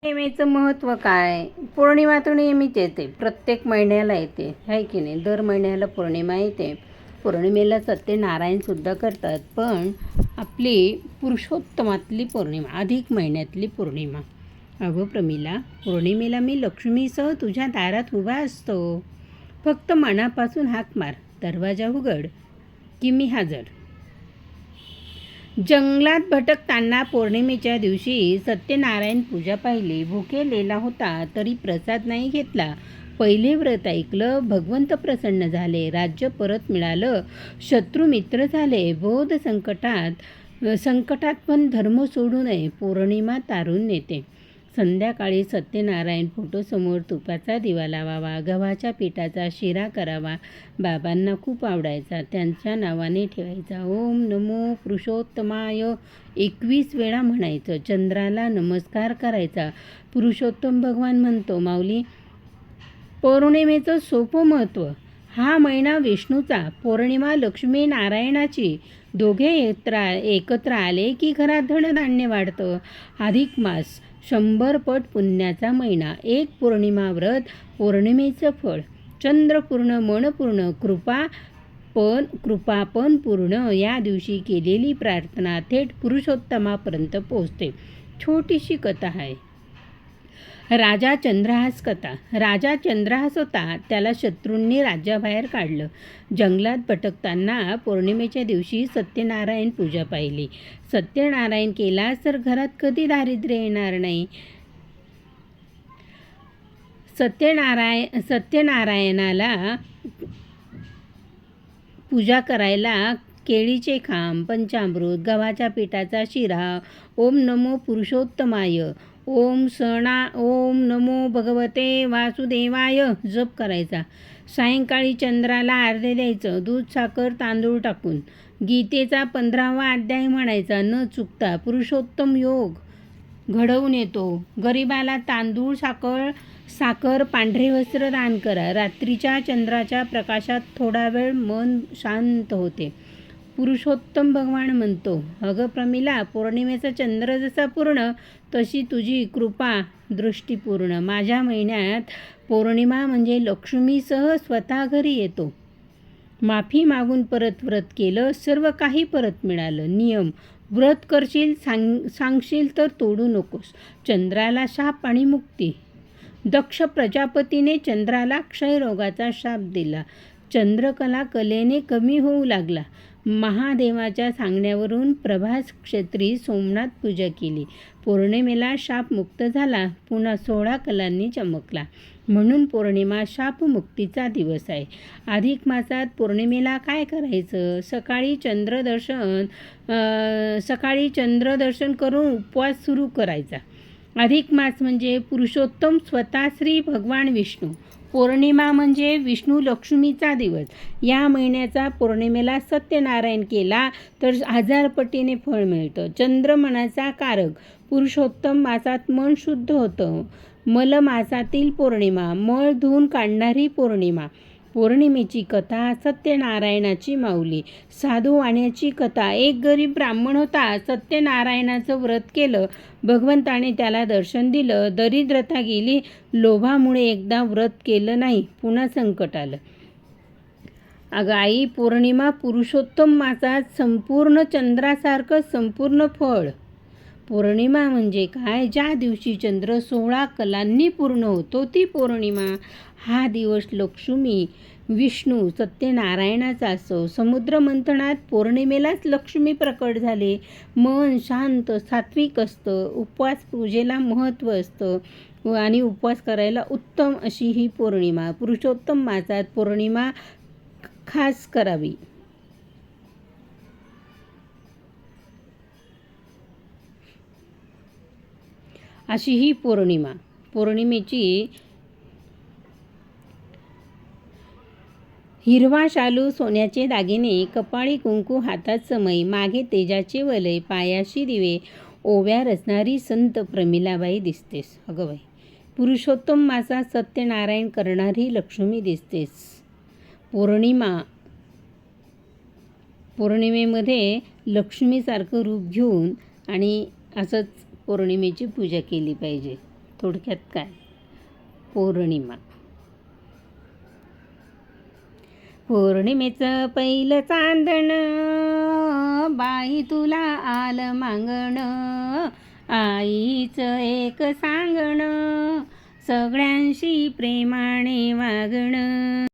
पौर्णिमेचं महत्त्व काय? पौर्णिमा तर नेहमीच येते, प्रत्येक महिन्याला येते, आहे की नाही. दर महिन्याला पौर्णिमा येते. पौर्णिमेला सत्यनारायणसुद्धा करतात. पण आपली पुरुषोत्तमातली पौर्णिमा, अधिक महिन्यातली पौर्णिमा. अगं प्रमिला, पौर्णिमेला मी लक्ष्मीसह तुझ्या दारात उभा असतो. फक्त मनापासून हाक मार, दरवाजा उघड की मी हजर. जंगलात भटकताना पौर्णिमेच्या दिवशी सत्यनारायण पूजा पाहिली. भुकेलेला होता तरी प्रसाद नाही घेतला. पहिले व्रत ऐकलं, भगवंत प्रसन्न झाले, राज्य परत मिळालं, शत्रू मित्र झाले. बौद्ध संकटात पण धर्म सोडू नये, पौर्णिमा तारून नेते. संध्याकाळी सत्यनारायण फोटोसमोर तुपाचा दिवा लावावा, गव्हाच्या पिठाचा शिरा करावा. बाबांना खूप आवडायचा. त्यांच्या नावाने ठेवायचा. ओम नमो पुरुषोत्तमाय 21 वेळा म्हणायचं. चंद्राला नमस्कार करायचा. पुरुषोत्तम भगवान म्हणतो, माऊली, पौर्णिमेचं सोपं महत्त्व. हा महिना विष्णूचा, पौर्णिमा लक्ष्मी नारायणाची. दोघे एकत्र आले की घरात धनधान्य वाढतं. अधिक मास 100 पट पुण्याचा महिना. एक पौर्णिमा व्रत, पौर्णिमेचं फळ. चंद्र पूर्ण, मन पूर्ण, कृपा पण पूर्ण. या दिवशी केलेली प्रार्थना थेट पुरुषोत्तमापर्यंत पोहोचते. छोटीशी कथा आहे. राजा चंद्रहास कथा. राजा चंद्रहास होता. त्याला शत्रूंनी राज्याबाहेर काढलं. जंगलात भटकताना पौर्णिमेच्या दिवशी सत्यनारायण पूजा पाहिली. सत्यनारायण केलास तर घरात कधी दारिद्र्य येणार नाही. सत्यनारायणाला पूजा करायला केळीचे खांब, पंचामृत, गव्हाच्या पिठाचा शिरा, ओम नमो पुरुषोत्तमाय, ओम नमो भगवते वासुदेवाय जप करायचा. सायंकाळी चंद्राला अर्धे द्यायचं, दूध, साखर, तांदूळ टाकून. गीतेचा 15वा अध्याय म्हणायचा न चुकता. पुरुषोत्तम योग घडवून येतो. गरिबाला तांदूळ, साखर, पांढरे वस्त्र दान करा. रात्रीच्या चंद्राच्या प्रकाशात थोडा वेळ मन शांत होते. पुरुषोत्तम भगवान म्हणतो, अगं प्रमिला, पौर्णिमेचा चंद्र जसा पूर्ण तशी तुझी कृपा दृष्टी पूर्ण. माझ्या महिन्यात पौर्णिमा म्हणजे लक्ष्मीसह स्वतः घरी येतो. माफी मागून परत व्रत केलं, सर्व काही परत मिळालं. नियम: व्रत करशील, सांगशील तर तोडू नकोस. चंद्राला शाप आणि मुक्ती. दक्ष प्रजापतीने चंद्राला क्षयरोगाचा शाप दिला. चंद्रकला कलेने कमी होऊ लागला. महादेवाच्या सांगण्यावरून प्रभास क्षेत्री सोमनाथ पूजा केली. पौर्णिमेला शाप मुक्त झाला. पुन्हा 16 कलांनी चमकला. म्हणून पौर्णिमा शापमुक्तीचा दिवस आहे. अधिक मासात पौर्णिमेला काय करायचं? सकाळी चंद्रदर्शन करून उपवास सुरू करायचा. अधिक मास म्हणजे पुरुषोत्तम स्वतः श्री भगवान विष्णू. पौर्णिमा म्हणजे विष्णू लक्ष्मीचा दिवस. या महिन्याचा पौर्णिमेला सत्यनारायण केला तर 1000 पटीने फळ मिळतं. चंद्र मनाचा कारक. पुरुषोत्तम मासात मन शुद्ध होतं. मल मासातील पौर्णिमा, मळ धुवून काढणारी पौर्णिमा. पौर्णिमेची कथा: सत्यनारायणाची माऊली. साधू वाण्याची कथा. एक गरीब ब्राह्मण होता. सत्यनारायणाचं व्रत केलं. भगवंताने त्याला दर्शन दिलं. दरिद्रता गेली. लोभामुळे एकदा व्रत केलं नाही, पुन्हा संकट आलं. अगं आई, पौर्णिमा पुरुषोत्तम मासात संपूर्ण चंद्रासारखं संपूर्ण फळ. पौर्णिमा म्हणजे काय? ज्या दिवशी चंद्र 16 कलांनी पूर्ण होतो ती पौर्णिमा. हा दिवस लक्ष्मी, विष्णू, सत्यनारायणाचा असो. समुद्र मंथनात पौर्णिमेलाच लक्ष्मी प्रकट झाले. मन शांत, सात्विक असतं. उपवास पूजेला महत्त्व असतं आणि उपवास करायला उत्तम अशी ही पौर्णिमा. पुरुषोत्तम मासात पौर्णिमा खास करावी. अशी ही पौर्णिमा. पौर्णिमेची हिरवा शालू, सोन्याचे दागिने, कपाळी कुंकू, हातात समई, मागे तेजाचे वलय, पायाशी दिवे, ओव्या रचणारी संत प्रमिलाबाई दिसतेस. अगं बाई, पुरुषोत्तम मासात सत्यनारायण करणारी लक्ष्मी दिसतेस. पौर्णिमेमध्ये लक्ष्मीसारखं रूप घेऊन आणि असंच पौर्णिमेची पूजा केली पाहिजे. थोडक्यात काय, पौर्णिमा. पौर्णिमेचं पहिलं चांदण, बाई तुला आलं मागण, आईचं एक सांगण, सगळ्यांशी प्रेमाने वागणं.